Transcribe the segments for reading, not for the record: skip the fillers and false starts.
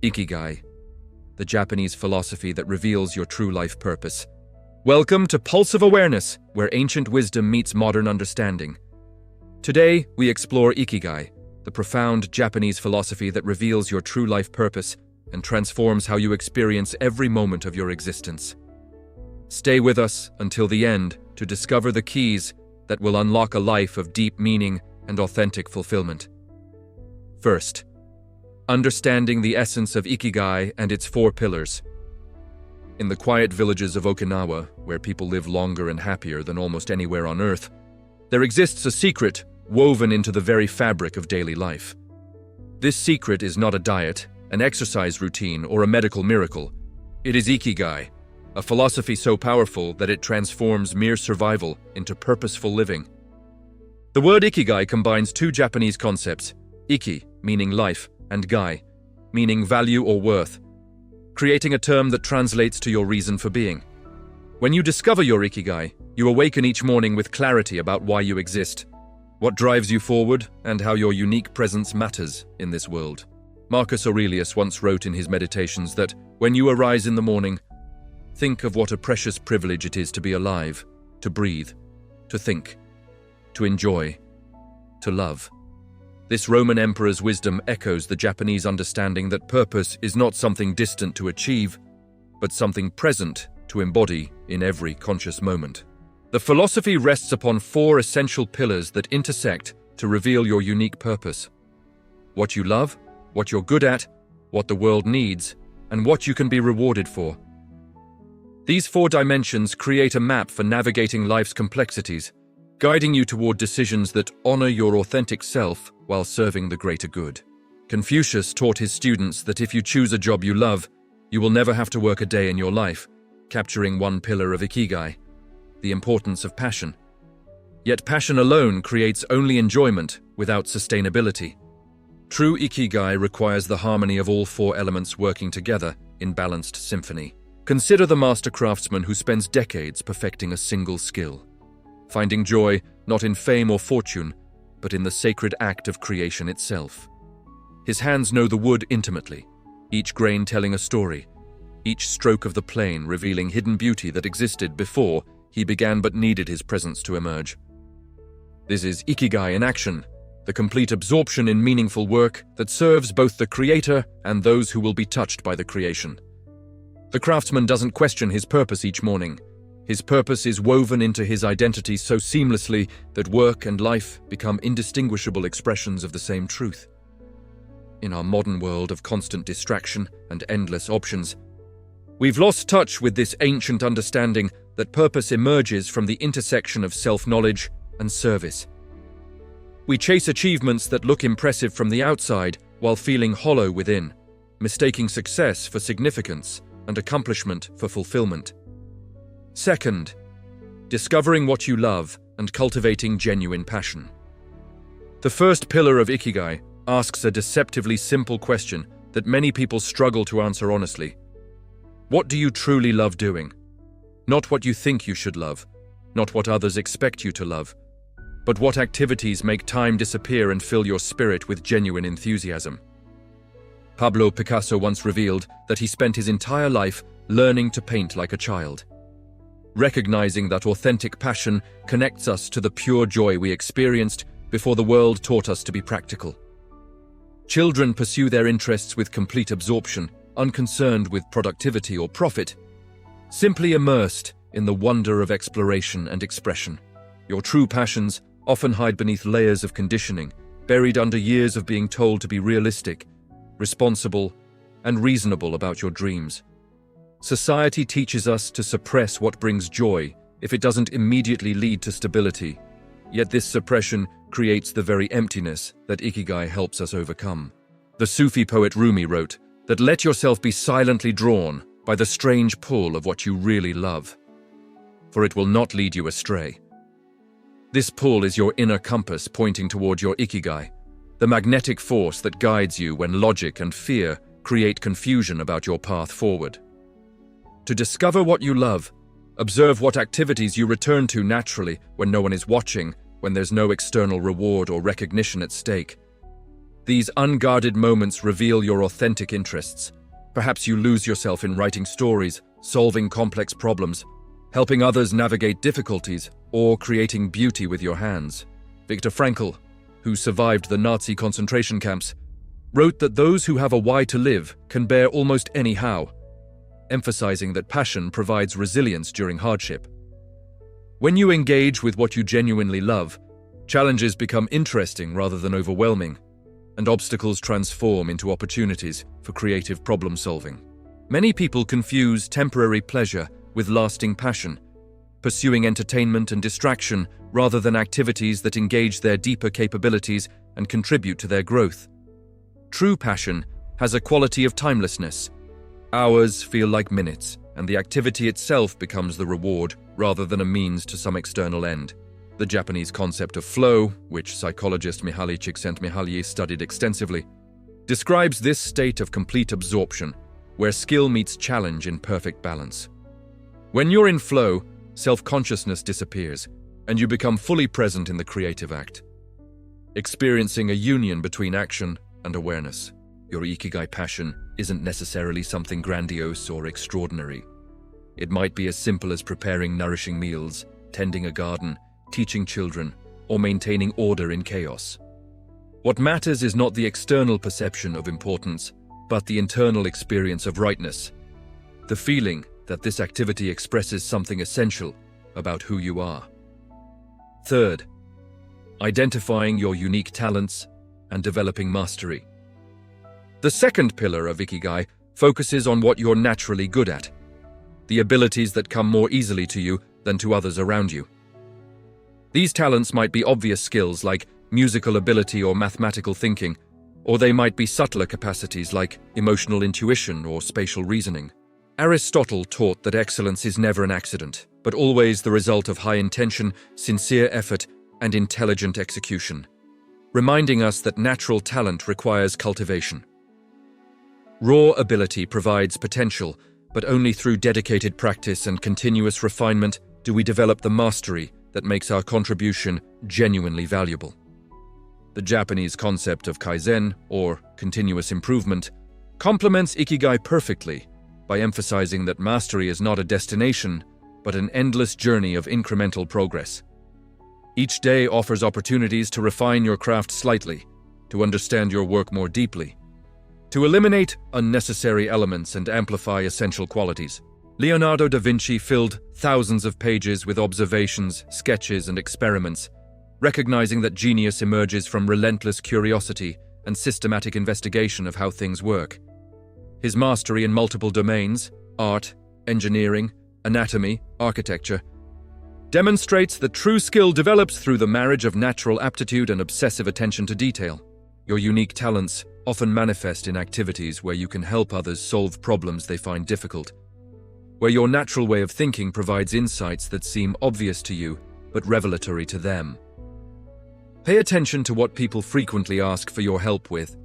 Ikigai, the Japanese philosophy that reveals your true life purpose. Welcome to Pulse of Awareness, where ancient wisdom meets modern understanding. Today, we explore Ikigai, the profound Japanese philosophy that reveals your true life purpose and transforms how you experience every moment of your existence. Stay with us until the end to discover the keys that will unlock a life of deep meaning and authentic fulfillment. First, understanding the essence of Ikigai and its 4 pillars. In the quiet villages of Okinawa, where people live longer and happier than almost anywhere on Earth, there exists a secret woven into the very fabric of daily life. This secret is not a diet, an exercise routine, or a medical miracle. It is Ikigai, a philosophy so powerful that it transforms mere survival into purposeful living. The word Ikigai combines 2 Japanese concepts, Iki, meaning life, and Gai, meaning value or worth, creating a term that translates to your reason for being. When you discover your Ikigai, you awaken each morning with clarity about why you exist, what drives you forward, and how your unique presence matters in this world. Marcus Aurelius once wrote in his Meditations that when you arise in the morning, think of what a precious privilege it is to be alive, to breathe, to think, to enjoy, to love. This Roman emperor's wisdom echoes the Japanese understanding that purpose is not something distant to achieve, but something present to embody in every conscious moment. The philosophy rests upon 4 essential pillars that intersect to reveal your unique purpose: what you love, what you're good at, what the world needs, and what you can be rewarded for. These 4 dimensions create a map for navigating life's complexities, guiding you toward decisions that honor your authentic self while serving the greater good. Confucius taught his students that if you choose a job you love, you will never have to work a day in your life, capturing 1 pillar of Ikigai, the importance of passion. Yet passion alone creates only enjoyment without sustainability. True Ikigai requires the harmony of all 4 elements working together in balanced symphony. Consider the master craftsman who spends decades perfecting a single skill, finding joy not in fame or fortune, but in the sacred act of creation itself. His hands know the wood intimately, each grain telling a story, each stroke of the plane revealing hidden beauty that existed before he began but needed his presence to emerge. This is Ikigai in action, the complete absorption in meaningful work that serves both the creator and those who will be touched by the creation. The craftsman doesn't question his purpose each morning. His purpose is woven into his identity so seamlessly that work and life become indistinguishable expressions of the same truth. In our modern world of constant distraction and endless options, we've lost touch with this ancient understanding that purpose emerges from the intersection of self-knowledge and service. We chase achievements that look impressive from the outside while feeling hollow within, mistaking success for significance and accomplishment for fulfillment. Second, discovering what you love and cultivating genuine passion. The first pillar of Ikigai asks a deceptively simple question that many people struggle to answer honestly. What do you truly love doing? Not what you think you should love, not what others expect you to love, but what activities make time disappear and fill your spirit with genuine enthusiasm. Pablo Picasso once revealed that he spent his entire life learning to paint like a child. Recognizing that authentic passion connects us to the pure joy we experienced before the world taught us to be practical. Children pursue their interests with complete absorption, unconcerned with productivity or profit, simply immersed in the wonder of exploration and expression. Your true passions often hide beneath layers of conditioning, buried under years of being told to be realistic, responsible, and reasonable about your dreams. Society teaches us to suppress what brings joy if it doesn't immediately lead to stability, yet this suppression creates the very emptiness that Ikigai helps us overcome. The Sufi poet Rumi wrote that let yourself be silently drawn by the strange pull of what you really love, for it will not lead you astray. This pull is your inner compass pointing toward your Ikigai, the magnetic force that guides you when logic and fear create confusion about your path forward. To discover what you love, observe what activities you return to naturally when no one is watching, when there's no external reward or recognition at stake. These unguarded moments reveal your authentic interests. Perhaps you lose yourself in writing stories, solving complex problems, helping others navigate difficulties, or creating beauty with your hands. Viktor Frankl, who survived the Nazi concentration camps, wrote that those who have a why to live can bear almost any how, emphasizing that passion provides resilience during hardship. When you engage with what you genuinely love, challenges become interesting rather than overwhelming, and obstacles transform into opportunities for creative problem-solving. Many people confuse temporary pleasure with lasting passion, pursuing entertainment and distraction rather than activities that engage their deeper capabilities and contribute to their growth. True passion has a quality of timelessness. Hours feel like minutes, and the activity itself becomes the reward rather than a means to some external end. The Japanese concept of flow, which psychologist Mihaly Csikszentmihalyi studied extensively, describes this state of complete absorption, where skill meets challenge in perfect balance. When you're in flow, self-consciousness disappears, and you become fully present in the creative act, experiencing a union between action and awareness. Your Ikigai passion isn't necessarily something grandiose or extraordinary. It might be as simple as preparing nourishing meals, tending a garden, teaching children, or maintaining order in chaos. What matters is not the external perception of importance, but the internal experience of rightness. The feeling that this activity expresses something essential about who you are. Third, identifying your unique talents and developing mastery. The second pillar of Ikigai focuses on what you're naturally good at, the abilities that come more easily to you than to others around you. These talents might be obvious skills like musical ability or mathematical thinking, or they might be subtler capacities like emotional intuition or spatial reasoning. Aristotle taught that excellence is never an accident, but always the result of high intention, sincere effort, and intelligent execution, reminding us that natural talent requires cultivation. Raw ability provides potential, but only through dedicated practice and continuous refinement do we develop the mastery that makes our contribution genuinely valuable. The Japanese concept of kaizen, or continuous improvement, complements Ikigai perfectly by emphasizing that mastery is not a destination, but an endless journey of incremental progress. Each day offers opportunities to refine your craft slightly, to understand your work more deeply, to eliminate unnecessary elements and amplify essential qualities. Leonardo da Vinci filled thousands of pages with observations, sketches, and experiments, recognizing that genius emerges from relentless curiosity and systematic investigation of how things work. His mastery in multiple domains, art, engineering, anatomy, architecture, demonstrates that true skill develops through the marriage of natural aptitude and obsessive attention to detail. Your unique talents often manifest in activities where you can help others solve problems they find difficult, where your natural way of thinking provides insights that seem obvious to you but revelatory to them. Pay attention to what people frequently ask for your help with,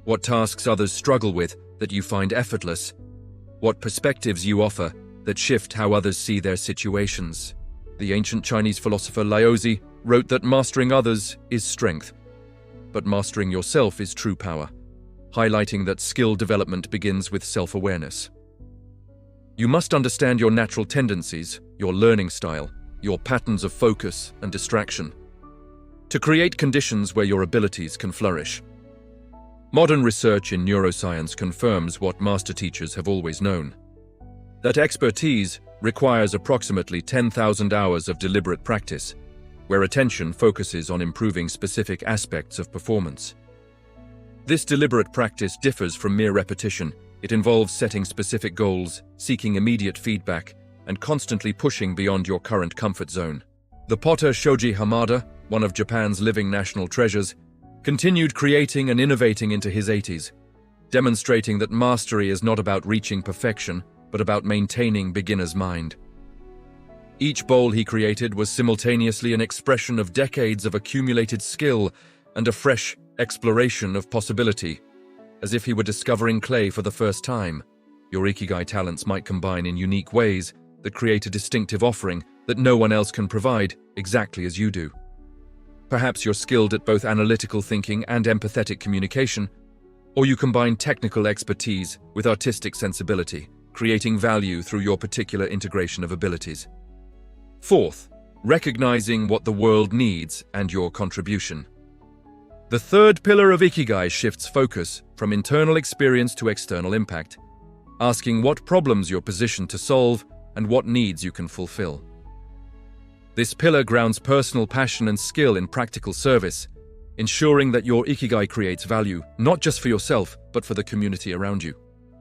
what tasks others struggle with that you find effortless, what perspectives you offer that shift how others see their situations. The ancient Chinese philosopher Laozi wrote that mastering others is strength, but mastering yourself is true power, highlighting that skill development begins with self-awareness. You must understand your natural tendencies, your learning style, your patterns of focus and distraction, to create conditions where your abilities can flourish. Modern research in neuroscience confirms what master teachers have always known: that expertise requires approximately 10,000 hours of deliberate practice, where attention focuses on improving specific aspects of performance. This deliberate practice differs from mere repetition. It involves setting specific goals, seeking immediate feedback, and constantly pushing beyond your current comfort zone. The potter Shoji Hamada, one of Japan's living national treasures, continued creating and innovating into his 80s, demonstrating that mastery is not about reaching perfection, but about maintaining beginner's mind. Each bowl he created was simultaneously an expression of decades of accumulated skill and a fresh exploration of possibility, as if he were discovering clay for the first time. Your Ikigai talents might combine in unique ways that create a distinctive offering that no one else can provide exactly as you do. Perhaps you're skilled at both analytical thinking and empathetic communication, or you combine technical expertise with artistic sensibility, creating value through your particular integration of abilities. Fourth, recognizing what the world needs and your contribution. The third pillar of Ikigai shifts focus from internal experience to external impact, asking what problems you're positioned to solve and what needs you can fulfill. This pillar grounds personal passion and skill in practical service, ensuring that your Ikigai creates value not just for yourself, but for the community around you.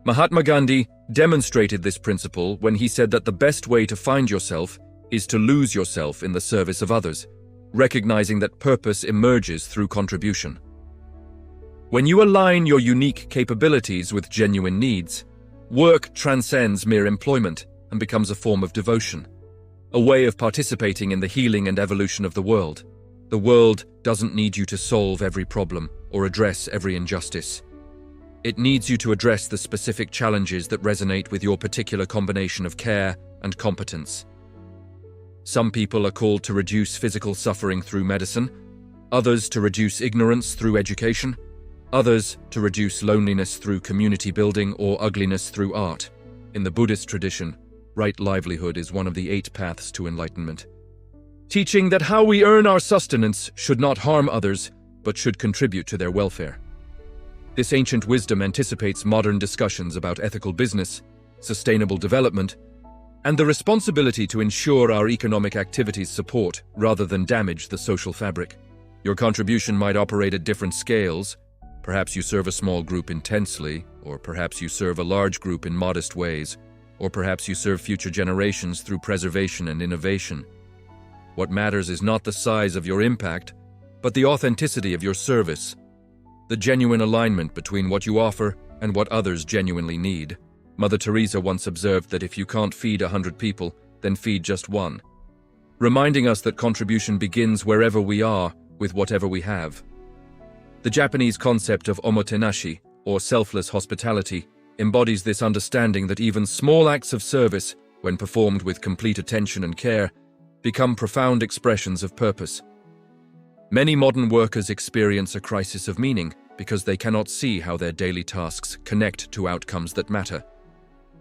Mahatma Gandhi demonstrated this principle when he said that the best way to find yourself is to lose yourself in the service of others, recognizing that purpose emerges through contribution. When you align your unique capabilities with genuine needs, work transcends mere employment and becomes a form of devotion, a way of participating in the healing and evolution of the world. The world doesn't need you to solve every problem or address every injustice. It needs you to address the specific challenges that resonate with your particular combination of care and competence. Some people are called to reduce physical suffering through medicine, others to reduce ignorance through education, others to reduce loneliness through community building or ugliness through art. In the Buddhist tradition, right livelihood is one of the 8 paths to enlightenment, teaching that how we earn our sustenance should not harm others, but should contribute to their welfare. This ancient wisdom anticipates modern discussions about ethical business, sustainable development, and the responsibility to ensure our economic activities support rather than damage the social fabric. Your contribution might operate at different scales. Perhaps you serve a small group intensely, or perhaps you serve a large group in modest ways, or perhaps you serve future generations through preservation and innovation. What matters is not the size of your impact, but the authenticity of your service, the genuine alignment between what you offer and what others genuinely need. Mother Teresa once observed that if you can't feed 100 people, then feed just one, reminding us that contribution begins wherever we are, with whatever we have. The Japanese concept of omotenashi, or selfless hospitality, embodies this understanding that even small acts of service, when performed with complete attention and care, become profound expressions of purpose. Many modern workers experience a crisis of meaning because they cannot see how their daily tasks connect to outcomes that matter,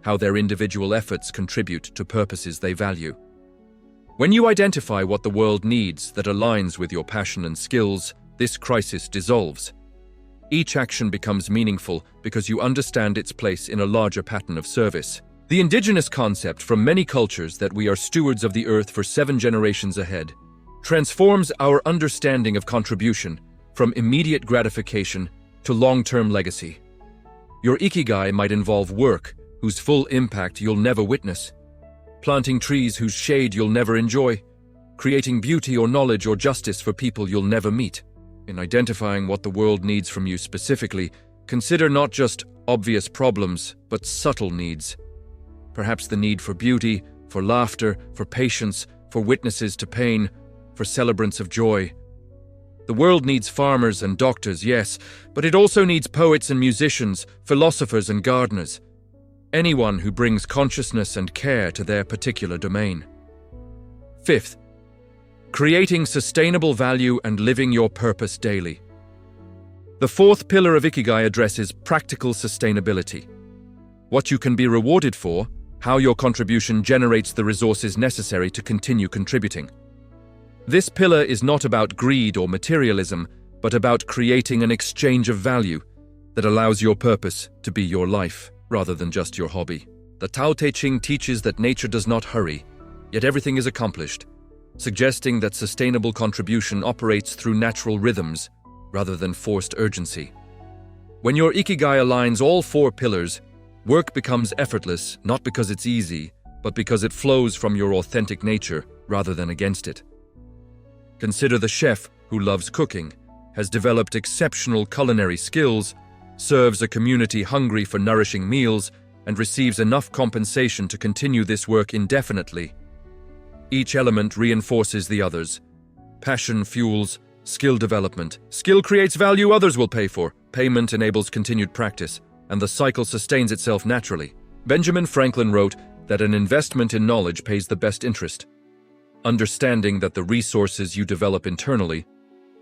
how their individual efforts contribute to purposes they value. When you identify what the world needs that aligns with your passion and skills, this crisis dissolves. Each action becomes meaningful because you understand its place in a larger pattern of service. The indigenous concept from many cultures that we are stewards of the earth for 7 generations ahead transforms our understanding of contribution from immediate gratification to long-term legacy. Your Ikigai might involve work whose full impact you'll never witness, planting trees whose shade you'll never enjoy, creating beauty or knowledge or justice for people you'll never meet. In identifying what the world needs from you specifically, consider not just obvious problems, but subtle needs. Perhaps the need for beauty, for laughter, for patience, for witnesses to pain, for celebrants of joy. The world needs farmers and doctors, yes, but it also needs poets and musicians, philosophers and gardeners. Anyone who brings consciousness and care to their particular domain. Fifth, creating sustainable value and living your purpose daily. The fourth pillar of Ikigai addresses practical sustainability. What you can be rewarded for, how your contribution generates the resources necessary to continue contributing. This pillar is not about greed or materialism, but about creating an exchange of value that allows your purpose to be your life, rather than just your hobby. The Tao Te Ching teaches that nature does not hurry, yet everything is accomplished, suggesting that sustainable contribution operates through natural rhythms rather than forced urgency. When your Ikigai aligns all 4 pillars, work becomes effortless not because it's easy, but because it flows from your authentic nature rather than against it. Consider the chef who loves cooking, has developed exceptional culinary skills, serves a community hungry for nourishing meals, and receives enough compensation to continue this work indefinitely. Each element reinforces the others. Passion fuels skill development. Skill creates value others will pay for. Payment enables continued practice, and the cycle sustains itself naturally. Benjamin Franklin wrote that an investment in knowledge pays the best interest. Understanding that the resources you develop internally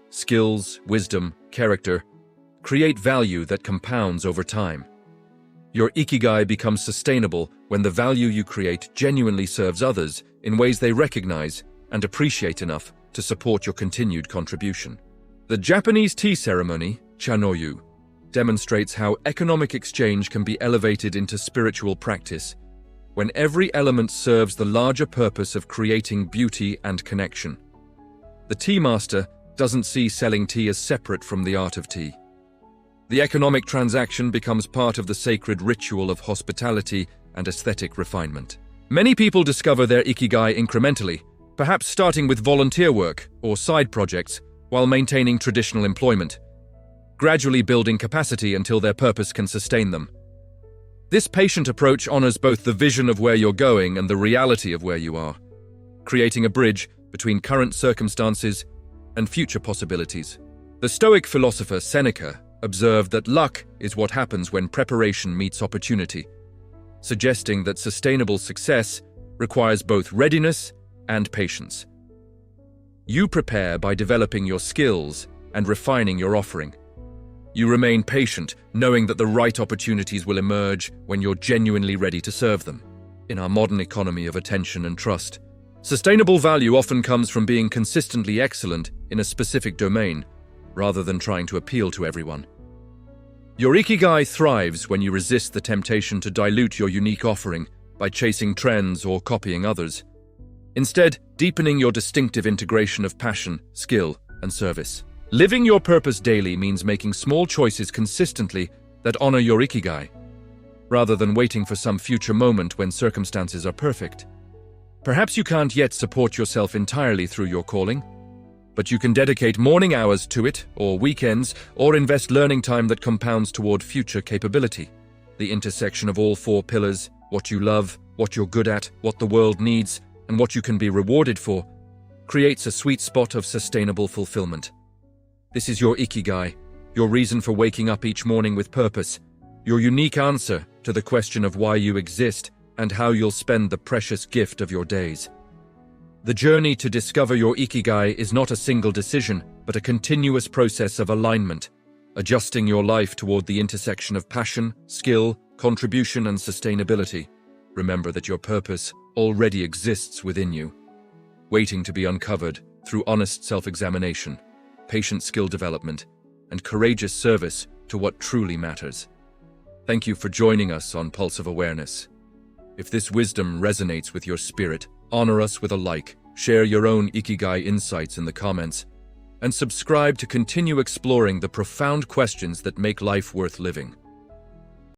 skills, wisdom, character, create value that compounds over time. Your Ikigai becomes sustainable when the value you create genuinely serves others in ways they recognize and appreciate enough to support your continued contribution. The Japanese tea ceremony, chanoyu, demonstrates how economic exchange can be elevated into spiritual practice when every element serves the larger purpose of creating beauty and connection. The tea master doesn't see selling tea as separate from the art of tea. The economic transaction becomes part of the sacred ritual of hospitality and aesthetic refinement. Many people discover their Ikigai incrementally, perhaps starting with volunteer work or side projects while maintaining traditional employment, gradually building capacity until their purpose can sustain them. This patient approach honors both the vision of where you're going and the reality of where you are, creating a bridge between current circumstances and future possibilities. The Stoic philosopher Seneca observed that luck is what happens when preparation meets opportunity, suggesting that sustainable success requires both readiness and patience. You prepare by developing your skills and refining your offering. You remain patient, knowing that the right opportunities will emerge when you're genuinely ready to serve them. In our modern economy of attention and trust, sustainable value often comes from being consistently excellent in a specific domain, rather than trying to appeal to everyone. Your Ikigai thrives when you resist the temptation to dilute your unique offering by chasing trends or copying others. Instead, deepening your distinctive integration of passion, skill, and service. Living your purpose daily means making small choices consistently that honor your Ikigai, rather than waiting for some future moment when circumstances are perfect. Perhaps you can't yet support yourself entirely through your calling, but you can dedicate morning hours to it, or weekends, or invest learning time that compounds toward future capability. The intersection of all four pillars, what you love, what you're good at, what the world needs, and what you can be rewarded for, creates a sweet spot of sustainable fulfillment. This is your Ikigai, your reason for waking up each morning with purpose, your unique answer to the question of why you exist and how you'll spend the precious gift of your days. The journey to discover your Ikigai is not a single decision, but a continuous process of alignment, adjusting your life toward the intersection of passion, skill, contribution, and sustainability. Remember that your purpose already exists within you, waiting to be uncovered through honest self-examination, patient skill development, and courageous service to what truly matters. Thank you for joining us on Pulse of Awareness. If this wisdom resonates with your spirit, honor us with a like, share your own Ikigai insights in the comments, and subscribe to continue exploring the profound questions that make life worth living.